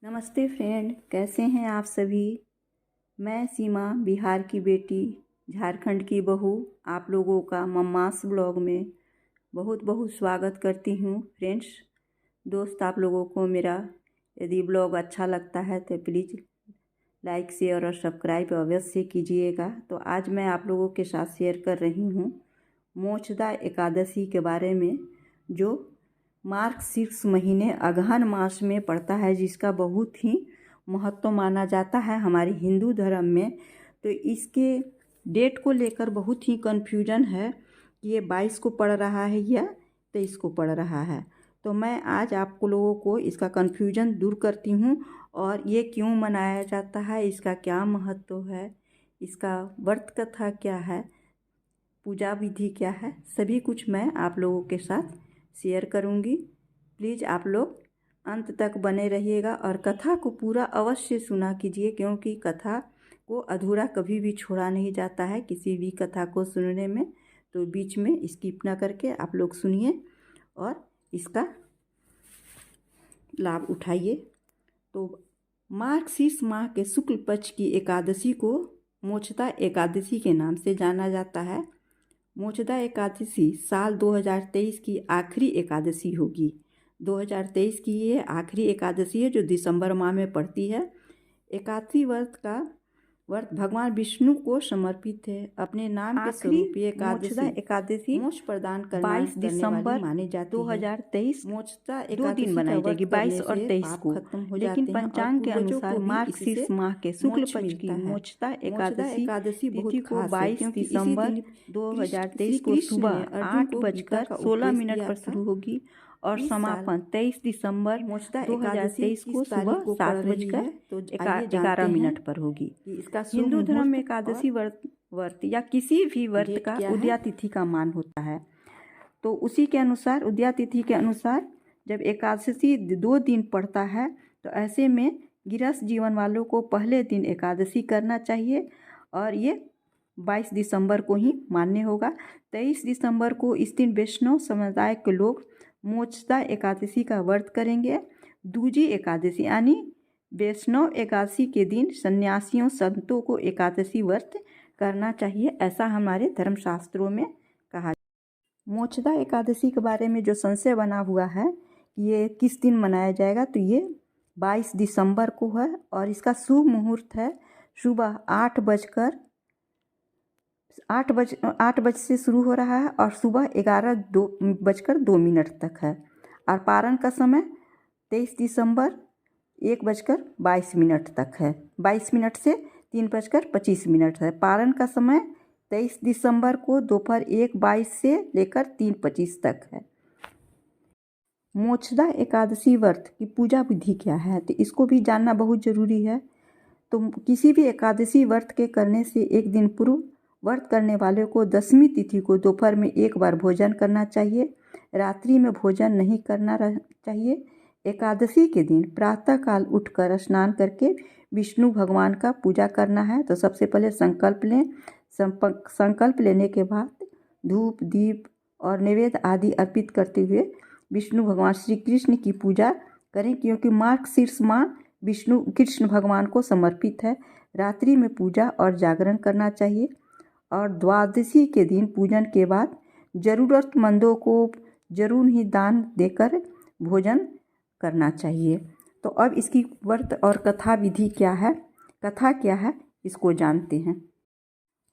नमस्ते फ्रेंड, कैसे हैं आप सभी। मैं सीमा, बिहार की बेटी, झारखंड की बहू, आप लोगों का मम्मास ब्लॉग में बहुत बहुत स्वागत करती हूँ। फ्रेंड्स, दोस्त, आप लोगों को मेरा यदि ब्लॉग अच्छा लगता है तो प्लीज़ लाइक शेयर और सब्सक्राइब अवश्य कीजिएगा। तो आज मैं आप लोगों के साथ शेयर कर रही हूँ मोक्षदा एकादशी के बारे में, जो मार्गशीर्ष महीने अगहन मास में पड़ता है, जिसका बहुत ही महत्व माना जाता है हमारे हिंदू धर्म में। तो इसके डेट को लेकर बहुत ही कन्फ्यूजन है कि ये 22 को पड़ रहा है या 23 को पड़ रहा है। तो मैं आज आपको लोगों को इसका कन्फ्यूजन दूर करती हूँ और ये क्यों मनाया जाता है, इसका क्या महत्व है, इसका व्रत कथा क्या है, पूजा विधि क्या है, सभी कुछ मैं आप लोगों के साथ शेयर करूंगी। प्लीज़ आप लोग अंत तक बने रहिएगा और कथा को पूरा अवश्य सुना कीजिए, क्योंकि कथा को अधूरा कभी भी छोड़ा नहीं जाता है किसी भी कथा को सुनने में। तो बीच में स्किप ना करके आप लोग सुनिए और इसका लाभ उठाइए। तो मार्गशीर्ष माह के शुक्ल पक्ष की एकादशी को मोक्षदा एकादशी के नाम से जाना जाता है। मोक्षदा एकादशी साल 2023 की आखिरी एकादशी होगी। 2023 की ये आखिरी एकादशी है जो दिसंबर माह में पड़ती है। एकादशी व्रत भगवान विष्णु को समर्पित है। अपने नाम के स्वरूप ये एकादशी मोक्ष प्रदान करना 22 दिसंबर मानी जाती 2023 मोक्षदा 2 दिन बनाई जाएगी, 22 और 23 को। लेकिन पंचांग के अनुसार मार्गशीर्ष माह के शुक्ल पक्ष की मोक्षदा एकादशी तिथि को 22 दिसंबर 2023 को सुबह 8:16 पर शुरू होगी और समापन 23 दिसंबर 2023 को सुबह 7:11 पर होगी। हिंदू धर्म में एकादशी व्रत या किसी भी व्रत का उदया तिथि का मान होता है। तो उसी के अनुसार, उदया तिथि के अनुसार जब एकादशी 2 दिन पड़ता है तो ऐसे में गृहस्थ जीवन वालों को पहले दिन एकादशी करना चाहिए और ये 22 दिसंबर को ही मान्य होगा। 23 दिसंबर को इस दिन वैष्णव समुदाय के लोग मोक्षदा एकादशी का व्रत करेंगे। दूजी एकादशी यानी वैष्णव एकादशी के दिन सन्यासियों संतों को एकादशी व्रत करना चाहिए, ऐसा हमारे धर्मशास्त्रों में कहा। मोक्षदा एकादशी के बारे में जो संशय बना हुआ है कि ये किस दिन मनाया जाएगा, तो ये 22 दिसंबर को है और इसका शुभ मुहूर्त है सुबह 8 बजे से शुरू हो रहा है और सुबह 11:02 तक है। और पारण का समय 23 दिसंबर 1:22 तक है। 22 मिनट से 3:25 है। पारण का समय 23 दिसंबर को दोपहर 1:22 से लेकर 3:25 तक है। मोक्षदा एकादशी व्रत की पूजा विधि क्या है, तो इसको भी जानना बहुत ज़रूरी है। तो किसी भी एकादशी व्रत के करने से एक दिन पूर्व व्रत करने वाले को 10वीं तिथि को दोपहर में एक बार भोजन करना चाहिए। रात्रि में भोजन नहीं करना चाहिए। एकादशी के दिन प्रातःकाल उठकर स्नान करके विष्णु भगवान का पूजा करना है। तो सबसे पहले संकल्प लें। संकल्प लेने के बाद धूप, दीप और नैवेद्य आदि अर्पित करते हुए विष्णु भगवान श्री कृष्ण की पूजा करें, क्योंकि मार्गशीर्ष माह विष्णु कृष्ण भगवान को समर्पित है। रात्रि में पूजा और जागरण करना चाहिए और द्वादशी के दिन पूजन के बाद ज़रूरतमंदों को जरूर ही दान देकर भोजन करना चाहिए। तो अब इसकी व्रत और कथा विधि क्या है, कथा क्या है, इसको जानते हैं।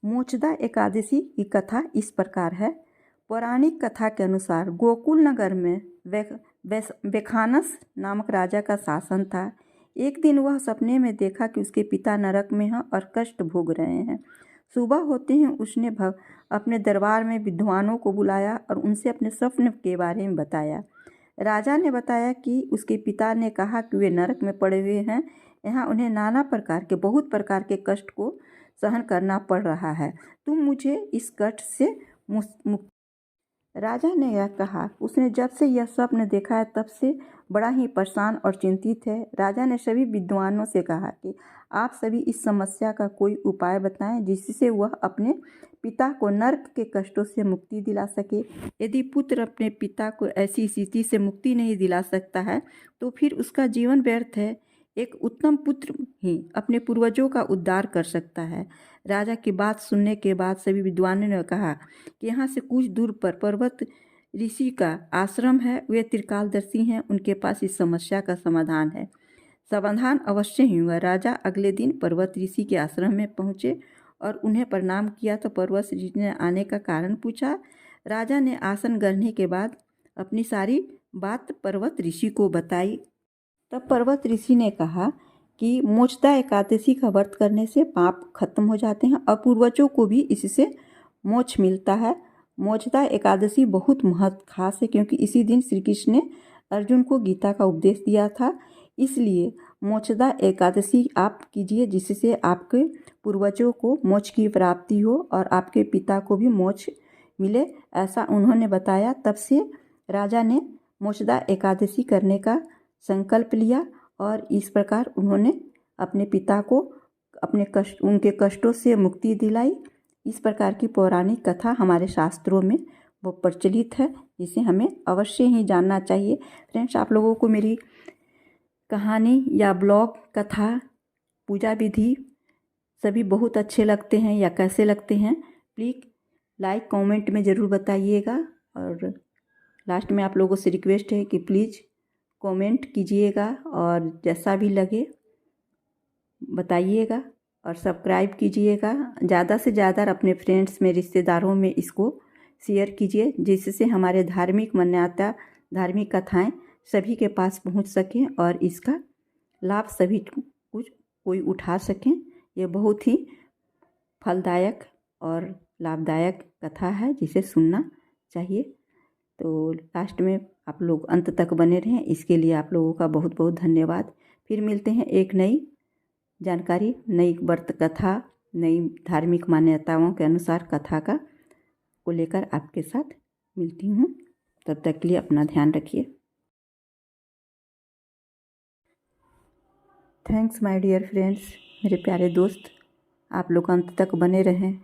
मोक्षदा एकादशी की कथा इस प्रकार है। पौराणिक कथा के अनुसार गोकुल नगर में वैखानस नामक राजा का शासन था। एक दिन वह सपने में देखा कि उसके पिता नरक में हैं और कष्ट भोग रहे हैं। सुबह होते ही उसने अपने दरबार में विद्वानों को बुलाया और उनसे अपने स्वप्न के बारे में बताया। राजा ने बताया कि उसके पिता ने कहा कि वे नरक में पड़े हुए हैं, यहाँ उन्हें नाना प्रकार के बहुत प्रकार के कष्ट को सहन करना पड़ रहा है, तुम मुझे इस कष्ट से मुक्त। राजा ने यह कहा। उसने जब से यह स्वप्न देखा है तब से बड़ा ही परेशान और चिंतित है। राजा ने सभी विद्वानों से कहा कि आप सभी इस समस्या का कोई उपाय बताएं जिससे वह अपने पिता को नरक के कष्टों से मुक्ति दिला सके। यदि पुत्र अपने पिता को ऐसी स्थिति से मुक्ति नहीं दिला सकता है तो फिर उसका जीवन व्यर्थ है। एक उत्तम पुत्र ही अपने पूर्वजों का उद्धार कर सकता है। राजा की बात सुनने के बाद सभी विद्वानों ने कहा कि यहाँ से कुछ दूर पर पर्वत ऋषि का आश्रम है, वे त्रिकालदर्शी हैं, उनके पास इस समस्या का समाधान है। समाधान अवश्य ही हुआ। राजा अगले दिन पर्वत ऋषि के आश्रम में पहुँचे और उन्हें प्रणाम किया तो पर्वत ऋषि ने आने का कारण पूछा। राजा ने आसन ग्रहण के बाद अपनी सारी बात पर्वत ऋषि को बताई। तब पर्वत ऋषि ने कहा कि मोक्षदा एकादशी का व्रत करने से पाप खत्म हो जाते हैं और पूर्वजों को भी इससे मोक्ष मिलता है। मोक्षदा एकादशी बहुत महत्व खास है क्योंकि इसी दिन श्री कृष्ण ने अर्जुन को गीता का उपदेश दिया था। इसलिए मोक्षदा एकादशी आप कीजिए जिससे आपके पूर्वजों को मोक्ष की प्राप्ति हो और आपके पिता को भी मोक्ष मिले, ऐसा उन्होंने बताया। तब से राजा ने मोक्षदा एकादशी करने का संकल्प लिया और इस प्रकार उन्होंने अपने पिता को उनके कष्टों से मुक्ति दिलाई। इस प्रकार की पौराणिक कथा हमारे शास्त्रों में वो प्रचलित है, जिसे हमें अवश्य ही जानना चाहिए। फ्रेंड्स, आप लोगों को मेरी कहानी या ब्लॉग, कथा, पूजा विधि सभी बहुत अच्छे लगते हैं या कैसे लगते हैं, प्लीज़ लाइक कमेंट में ज़रूर बताइएगा। और लास्ट में आप लोगों से रिक्वेस्ट है कि प्लीज़ कमेंट कीजिएगा और जैसा भी लगे बताइएगा और सब्सक्राइब कीजिएगा। ज़्यादा से ज़्यादा अपने फ्रेंड्स में, रिश्तेदारों में इसको शेयर कीजिए जिससे हमारे धार्मिक मान्यता, धार्मिक कथाएं सभी के पास पहुंच सकें और इसका लाभ सभी कुछ कोई उठा सकें। ये बहुत ही फलदायक और लाभदायक कथा है जिसे सुनना चाहिए। तो लास्ट में आप लोग अंत तक बने रहें, इसके लिए आप लोगों का बहुत बहुत धन्यवाद। फिर मिलते हैं एक नई जानकारी, नई व्रत कथा, नई धार्मिक मान्यताओं के अनुसार कथा को लेकर आपके साथ मिलती हूँ। तब तक के लिए अपना ध्यान रखिए। थैंक्स माय डियर फ्रेंड्स, मेरे प्यारे दोस्त, आप लोग अंत तक बने रहें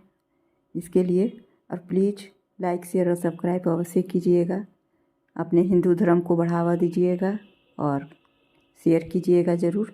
इसके लिए। और प्लीज़ लाइक, शेयर और सब्सक्राइब अवश्य कीजिएगा। अपने हिंदू धर्म को बढ़ावा दीजिएगा और शेयर कीजिएगा ज़रूर।